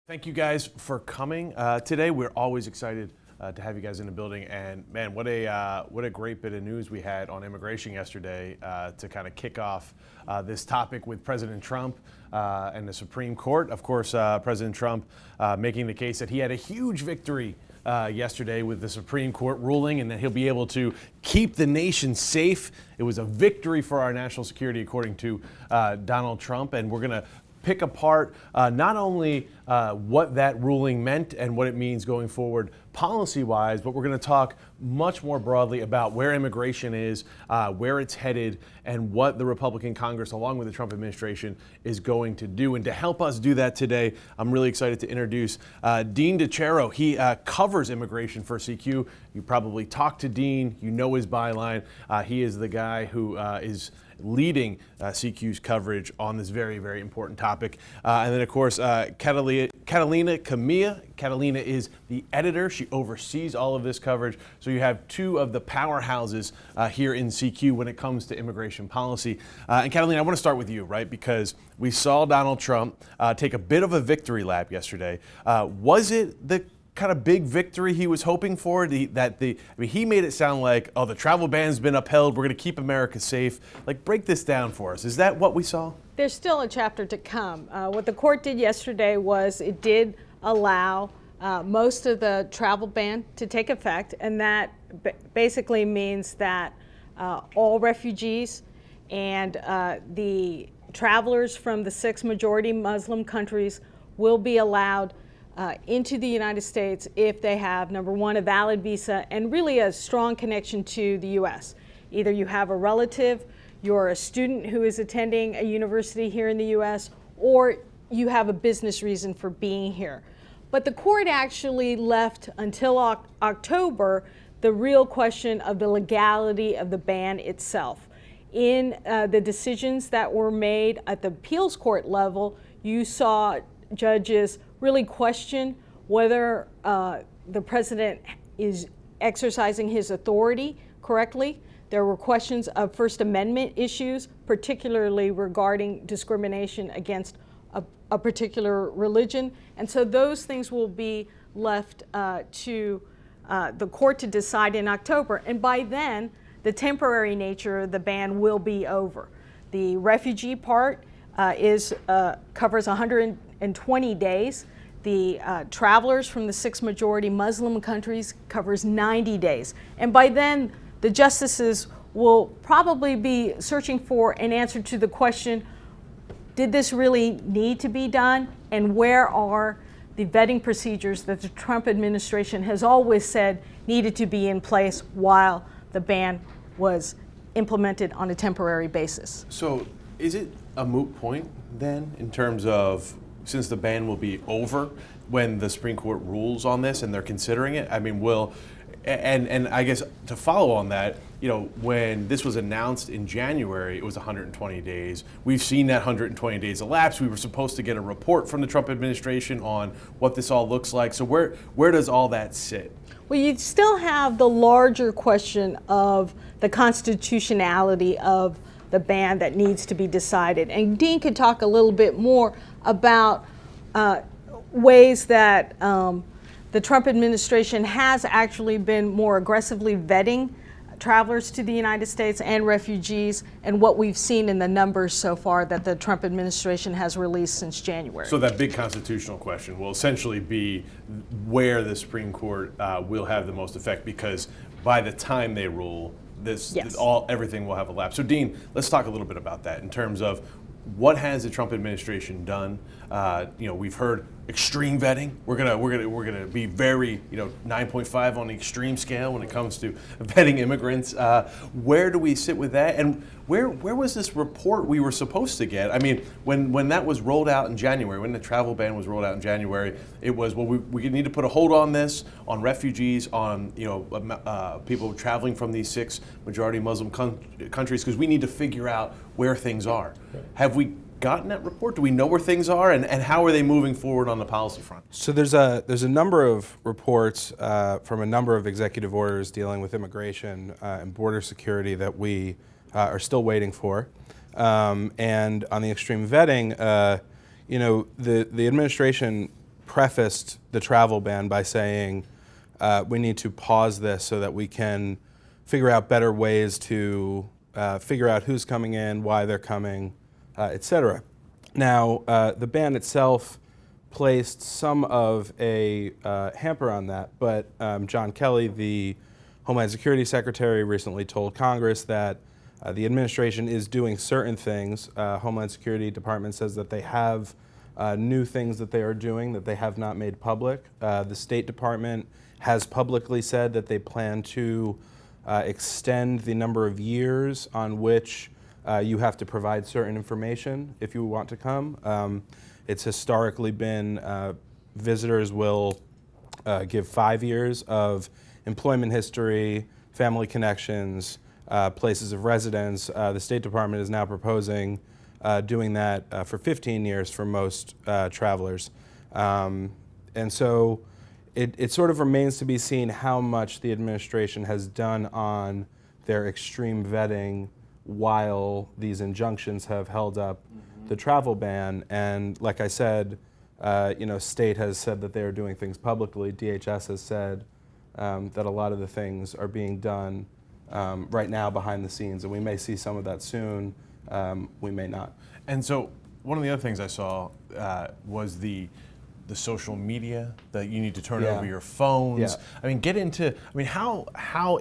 Thank you guys for coming today. We're always excited to have you guys in the building. And man, what a great bit of news we had on immigration yesterday to kind of kick off this topic with President Trump and the Supreme Court. Of course, President Trump making the case that he had a huge victory yesterday with the Supreme Court ruling, and that he'll be able to keep the nation safe. It was a victory for our national security, according to Donald Trump, and we're going to pick apart not only what that ruling meant and what it means going forward policy-wise, but we're going to talk much more broadly about where immigration is, where it's headed, and what the Republican Congress, along with the Trump administration, is going to do. And to help us do that today, I'm really excited to introduce Dean DeCharo. He covers immigration for CQ. You probably talked to Dean. You know his byline. He is the guy who is leading CQ's coverage on this very, very important topic. And then, of course, Catalina Camilla. Catalina is the editor. She oversees all of this coverage. So you have two of the powerhouses here in CQ when it comes to immigration policy. And Catalina, I want to start with you, right? Because we saw Donald Trump take a bit of a victory lap yesterday. Was it the kind of big victory he was hoping for? He made it sound like, oh, the travel ban's been upheld, we're going to keep America safe. Like, break this down for us. Is that what we saw? There's still a chapter to come. What the court did yesterday was it did allow most of the travel ban to take effect, and that basically means that all refugees and the travelers from the 6 majority Muslim countries will be allowed into the United States if they have, number one, a valid visa and really a strong connection to the U.S. Either you have a relative, you're a student who is attending a university here in the U.S., or you have a business reason for being here. But the court actually left until October the real question of the legality of the ban itself. In the decisions that were made at the appeals court level, you saw judges really question whether the president is exercising his authority correctly. There were questions of First Amendment issues, particularly regarding discrimination against a particular religion. And so those things will be left to the court to decide in October. And by then, the temporary nature of the ban will be over. The refugee part covers 120 days. The travelers from the 6 majority Muslim countries covers 90 days. And by then, the justices will probably be searching for an answer to the question, did this really need to be done? And where are the vetting procedures that the Trump administration has always said needed to be in place while the ban was implemented on a temporary basis? So is it a moot point then, in terms of, since the ban will be over when the Supreme Court rules on this and they're considering it? I mean, and I guess to follow on that, you know, when this was announced in January, it was 120 days. We've seen that 120 days elapse. We were supposed to get a report from the Trump administration on what this all looks like. So where does all that sit? Well, you still have the larger question of the constitutionality of the ban that needs to be decided. And Dean could talk a little bit more about ways that the Trump administration has actually been more aggressively vetting travelers to the United States and refugees, and what we've seen in the numbers so far that the Trump administration has released since January. So that big constitutional question will essentially be where the Supreme Court will have the most effect, because by the time they rule, everything will have elapsed. So Dean, let's talk a little bit about that in terms of what has the Trump administration done. We've heard extreme vetting. We're gonna be very, 9.5 on the extreme scale when it comes to vetting immigrants. Where do we sit with that? And where was this report we were supposed to get? I mean, when that was rolled out in January, when the travel ban was rolled out in January, it was, well, we need to put a hold on this, on refugees, on people traveling from these 6 majority Muslim countries, because we need to figure out where things are. Right. Have we gotten that report? Do we know where things are, and how are they moving forward on the policy front? So there's a number of reports from a number of executive orders dealing with immigration and border security that we are still waiting for. And on the extreme vetting, the administration prefaced the travel ban by saying we need to pause this so that we can figure out better ways to figure out who's coming in, why they're coming, et cetera. Now, the ban itself placed some of a hamper on that, but John Kelly, the Homeland Security Secretary, recently told Congress that the administration is doing certain things. Homeland Security Department says that they have new things that they are doing that they have not made public. The State Department has publicly said that they plan to extend the number of years on which you have to provide certain information if you want to come. It's historically been visitors will give 5 years of employment history, family connections, places of residence. The State Department is now proposing doing that for 15 years for most travelers. And so it sort of remains to be seen how much the administration has done on their extreme vetting while these injunctions have held up the travel ban. And like I said, state has said that they are doing things publicly. DHS has said that a lot of the things are being done right now behind the scenes, and we may see some of that soon. We may not. And so one of the other things I saw was the social media that you need to turn over your phones. Yeah. I mean, how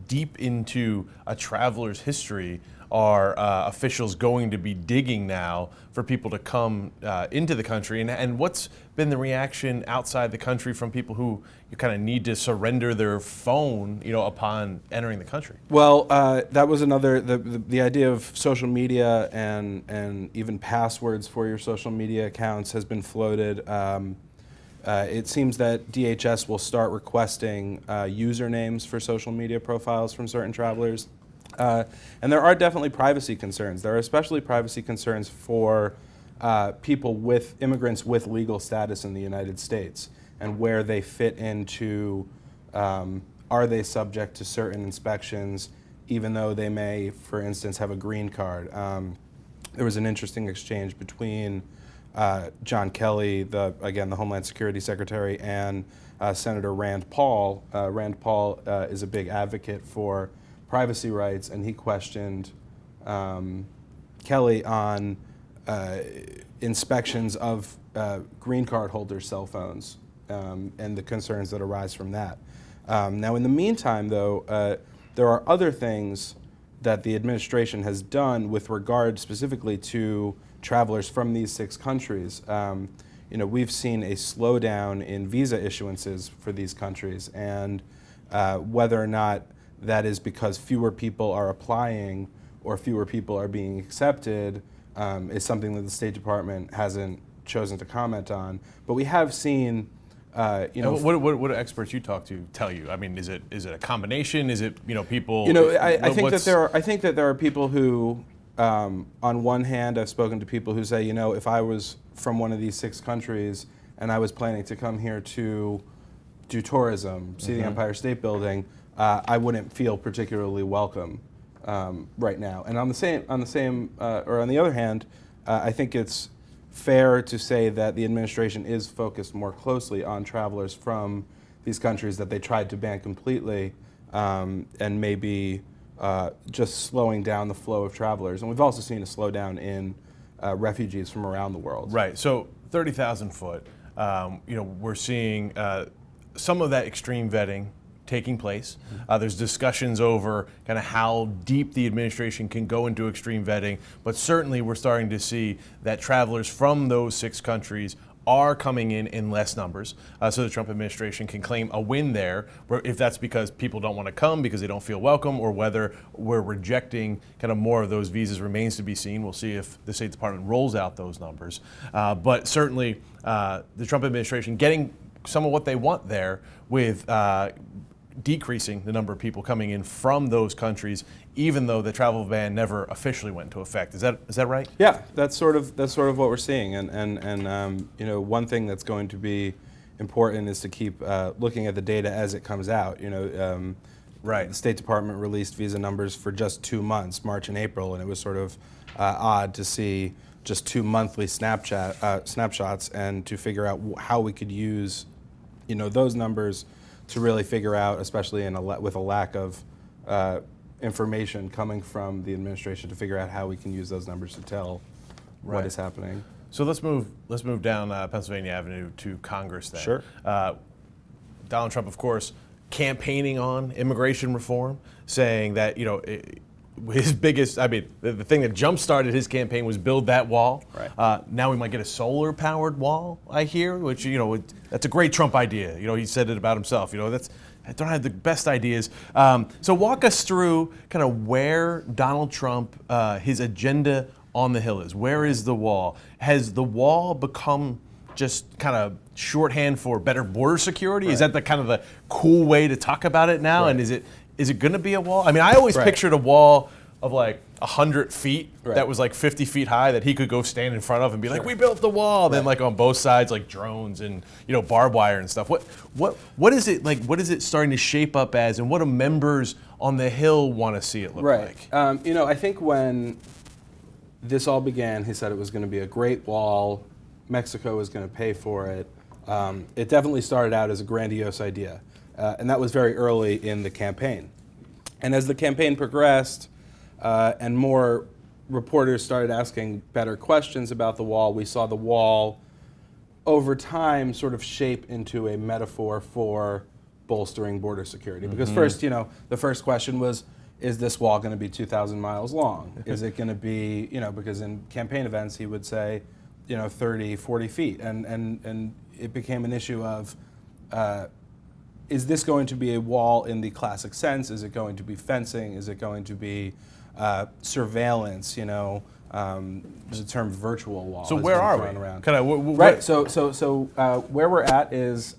deep into a traveler's history are officials going to be digging now for people to come into the country? And what's been the reaction outside the country from people who you kind of need to surrender their phone, upon entering the country? Well, that was another, the idea of social media and even passwords for your social media accounts has been floated. It seems that DHS will start requesting usernames for social media profiles from certain travelers. And there are definitely privacy concerns. There are especially privacy concerns for immigrants with legal status in the United States, and where they fit into, are they subject to certain inspections, even though they may, for instance, have a green card. There was an interesting exchange between John Kelly, the Homeland Security Secretary, and Senator Rand Paul. Rand Paul is a big advocate for privacy rights, and he questioned Kelly on inspections of green card holders' cell phones and the concerns that arise from that. Now, in the meantime, though, there are other things that the administration has done with regard specifically to travelers from these 6 countries. We've seen a slowdown in visa issuances for these countries, and whether or not that is because fewer people are applying or fewer people are being accepted is something that the State Department hasn't chosen to comment on. But we have seen, What do experts you talk to tell you? I mean, is it a combination? Is it people? I think that there are people who, on one hand, I've spoken to people who say, if I was from one of these 6 countries and I was planning to come here to do tourism, see the Empire State Building, I wouldn't feel particularly welcome right now. And on the other hand, I think it's fair to say that the administration is focused more closely on travelers from these countries that they tried to ban completely, and maybe just slowing down the flow of travelers. And we've also seen a slowdown in refugees from around the world. Right. So 30,000 foot. We're seeing some of that extreme vetting taking place. There's discussions over kind of how deep the administration can go into extreme vetting, but certainly we're starting to see that travelers from those 6 countries are coming in less numbers, so the Trump administration can claim a win there, if that's because people don't want to come because they don't feel welcome, or whether we're rejecting kind of more of those visas remains to be seen. We'll see if the State Department rolls out those numbers. But certainly the Trump administration getting some of what they want there with decreasing the number of people coming in from those countries, even though the travel ban never officially went into effect. Is that right? Yeah, that's sort of what we're seeing, and one thing that's going to be important is to keep looking at the data as it comes out. Right. The State Department released visa numbers for just 2 months, March and April, and it was sort of odd to see just 2 monthly snapshots, and to figure out how we could use, those numbers to really figure out, especially with a lack of information coming from the administration, to figure out how we can use those numbers to tell what is happening. So let's move down Pennsylvania Avenue to Congress then. Sure. Donald Trump, of course, campaigning on immigration reform, saying that his biggest, the thing that jump-started his campaign was build that wall. Right. Now we might get a solar-powered wall, I hear, which, that's a great Trump idea. He said it about himself. I don't have the best ideas. So walk us through kind of where Donald Trump, his agenda on the Hill is. Where is the wall? Has the wall become just kind of shorthand for better border security? Right. Is that the kind of the cool way to talk about it now? Right. And is it going to be a wall? I always Right. pictured a wall of like 100 feet Right. that was like 50 feet high that he could go stand in front of and be like, Sure. we built the wall. Then Right. like on both sides, like drones and barbed wire and stuff. What is it like? What is it starting to shape up as, and what do members on the Hill want to see it look like? I think when this all began, he said it was going to be a great wall. Mexico was going to pay for it. It definitely started out as a grandiose idea, and that was very early in the campaign. And as the campaign progressed, and more reporters started asking better questions about the wall, we saw the wall over time sort of shape into a metaphor for bolstering border security. Because first, the first question was, is this wall going to be 2,000 miles long? Is it going to be, because in campaign events he would say, 30, 40 feet. And it became an issue of, is this going to be a wall in the classic sense? Is it going to be fencing? Is it going to be surveillance? There's a term, virtual wall. So has where been are thrown we? around. Right. So where we're at is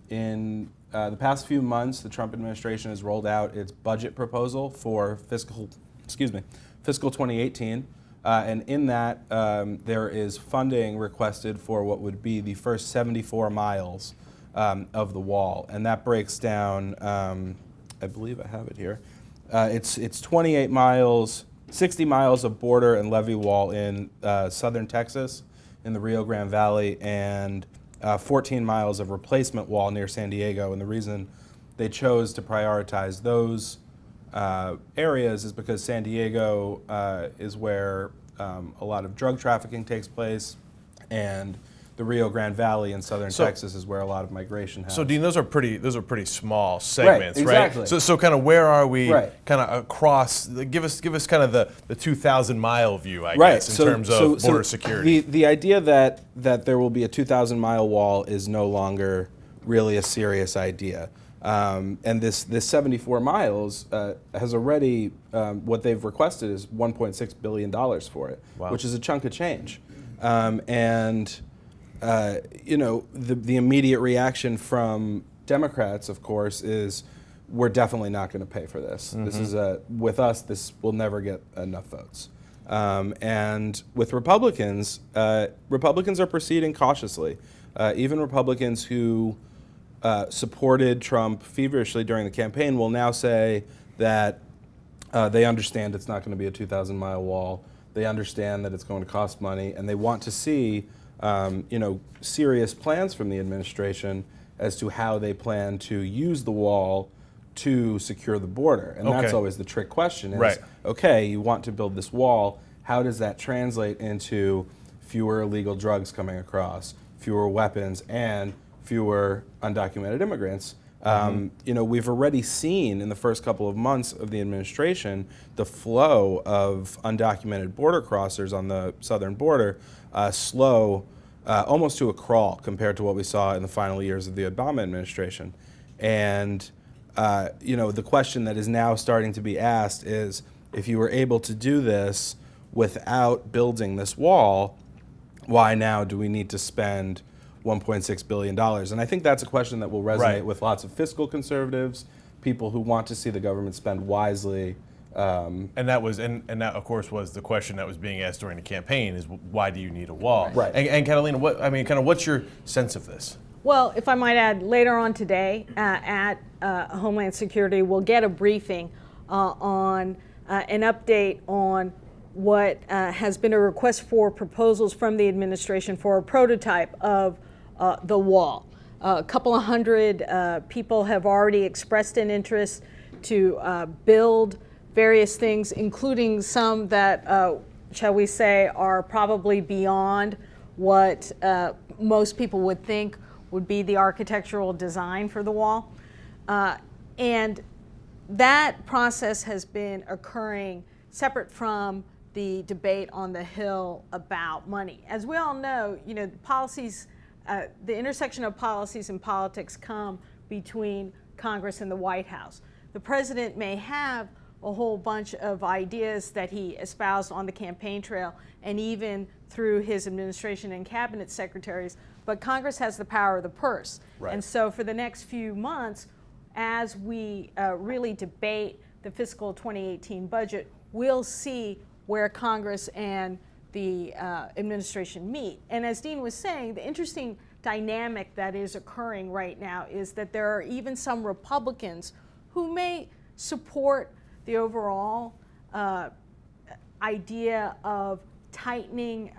in the past few months, the Trump administration has rolled out its budget proposal for fiscal 2018. And in that, there is funding requested for what would be the first 74 miles of the wall. And that breaks down, I believe I have it here. It's 28 miles, 60 miles of border and levee wall in southern Texas, in the Rio Grande Valley, and 14 miles of replacement wall near San Diego. And the reason they chose to prioritize those areas is because San Diego is where a lot of drug trafficking takes place, and the Rio Grande Valley in southern Texas is where a lot of migration happens. So Dean, those are pretty small segments, right? exactly. So kind of where are we Right. kind of across, give us kind of the 2,000 mile view, I Right. guess, in terms of border security. The idea that there will be a 2,000 mile wall is no longer really a serious idea. And this 74 miles has already, what they've requested is $1.6 billion for it, Wow. which is a chunk of change. The immediate reaction from Democrats, of course, is we're definitely not going to pay for this. This is with us, this will never get enough votes. And with Republicans, Republicans are proceeding cautiously. Even Republicans who supported Trump feverishly during the campaign will now say that they understand it's not going to be a 2,000 mile wall. They understand that it's going to cost money, and they want to see serious plans from the administration as to how they plan to use the wall to secure the border. And that's Okay. always the trick question is, Right. okay, you want to build this wall, how does that translate into fewer illegal drugs coming across, fewer weapons, and fewer undocumented immigrants? We've already seen in the first couple of months of the administration the flow of undocumented border crossers on the southern border slow almost to a crawl compared to what we saw in the final years of the Obama administration. And the question that is now starting to be asked is, if you were able to do this without building this wall, why now do we need to spend $1.6 billion? And I think that's a question that will resonate Right. with lots of fiscal conservatives, people who want to see the government spend wisely. And that of course was the question that was being asked during the campaign: is why do you need a wall? Right. And Catalina, what's your sense of this? Well, if I might add, later on today at Homeland Security, we'll get a briefing on an update on what has been a request for proposals from the administration for a prototype of the wall. A couple of hundred people have already expressed an interest to build various things, including some that, shall we say, are probably beyond what most people would think would be the architectural design for the wall. And that process has been occurring separate from the debate on the Hill about money. As we all know, policies, the intersection of policies and politics come between Congress and the White House. The president may have a whole bunch of ideas that he espoused on the campaign trail and even through his administration and cabinet secretaries, but Congress has the power of the purse. Right. And so for the next few months, as we really debate the fiscal 2018 budget, we'll see where Congress and the administration meet. And as Dean was saying, the interesting dynamic that is occurring right now is that there are even some Republicans who may support the overall idea of tightening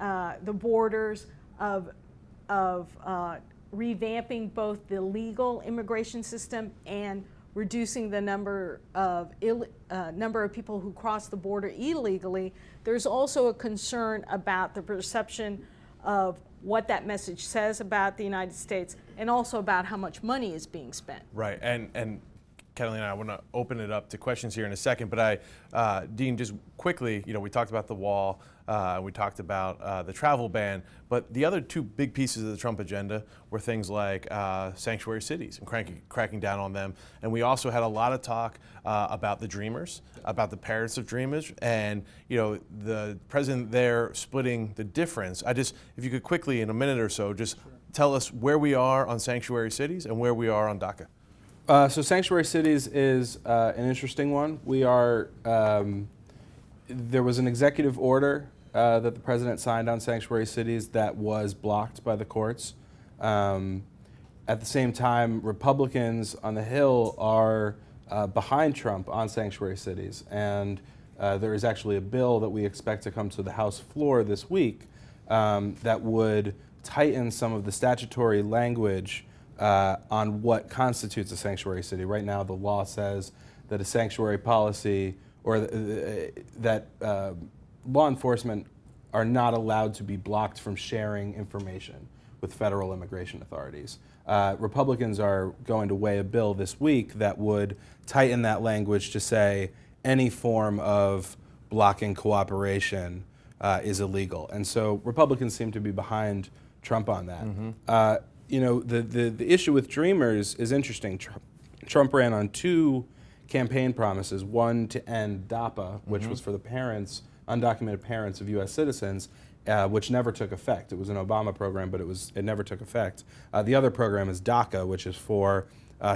the borders, of revamping both the legal immigration system and reducing the number of people who cross the border illegally. There's also a concern about the perception of what that message says about the United States and also about how much money is being spent. Right, and Catalina, I want to open it up to questions here in a second, but Dean, just quickly, we talked about the wall, we talked about the travel ban, but the other two big pieces of the Trump agenda were things like sanctuary cities and cracking down on them, and we also had a lot of talk about the Dreamers, about the parents of Dreamers, and the president there splitting the difference. If you could quickly, in a minute or so, just tell us where we are on sanctuary cities and where we are on DACA. So sanctuary cities is an interesting one. We are, there was an executive order that the president signed on sanctuary cities that was blocked by the courts. At the same time, Republicans on the Hill are behind Trump on sanctuary cities. And there is actually a bill that we expect to come to the House floor this week that would tighten some of the statutory language on what constitutes a sanctuary city. Right now, the law says that a sanctuary policy, or that law enforcement are not allowed to be blocked from sharing information with federal immigration authorities. Republicans are going to weigh a bill this week that would tighten that language to say any form of blocking cooperation is illegal. And so Republicans seem to be behind Trump on that. Mm-hmm. The issue with Dreamers is interesting. Trump ran on two campaign promises, one to end DAPA, which was for the parents, undocumented parents of U.S. citizens, which never took effect. It was an Obama program, but it never took effect. The other program is DACA, which is for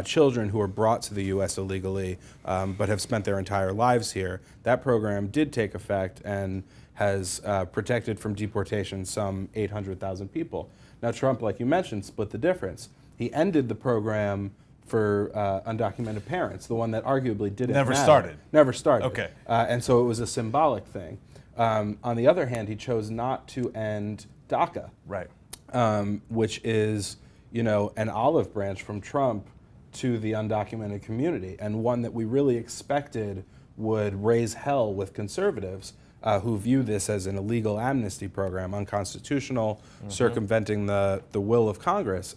children who are brought to the U.S. illegally, but have spent their entire lives here. That program did take effect and has protected from deportation some 800,000 people. Now, Trump, like you mentioned, split the difference. He ended the program for undocumented parents, the one that arguably didn't Never matter. started. Never started. Okay. And so it was a symbolic thing. On the other hand, he chose not to end DACA, Right. which is, an olive branch from Trump to the undocumented community, and one that we really expected would raise hell with conservatives who view this as an illegal amnesty program, unconstitutional, circumventing the will of Congress.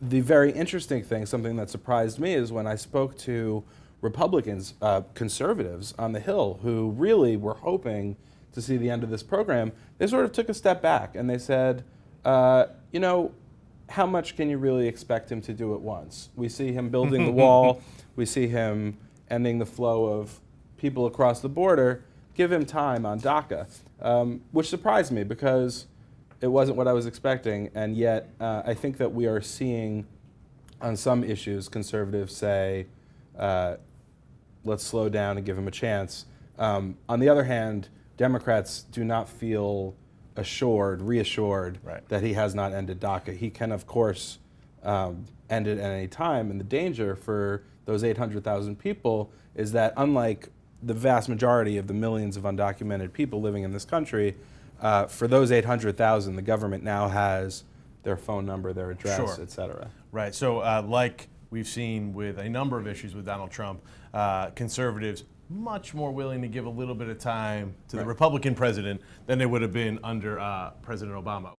The very interesting thing, something that surprised me, is when I spoke to Republicans, conservatives on the Hill, who really were hoping to see the end of this program, they sort of took a step back and they said, how much can you really expect him to do at once? We see him building the wall, we see him ending the flow of people across the border. Give him time on DACA, which surprised me because it wasn't what I was expecting, and yet I think that we are seeing on some issues conservatives say, let's slow down and give him a chance. On the other hand, Democrats do not feel reassured Right. that he has not ended DACA. He can, of course, end it at any time. And the danger for those 800,000 people is that, unlike the vast majority of the millions of undocumented people living in this country, for those 800,000, the government now has their phone number, their address, Sure. et cetera. Right. So, like we've seen with a number of issues with Donald Trump, conservatives much more willing to give a little bit of time to the Republican president than they would have been under President Obama.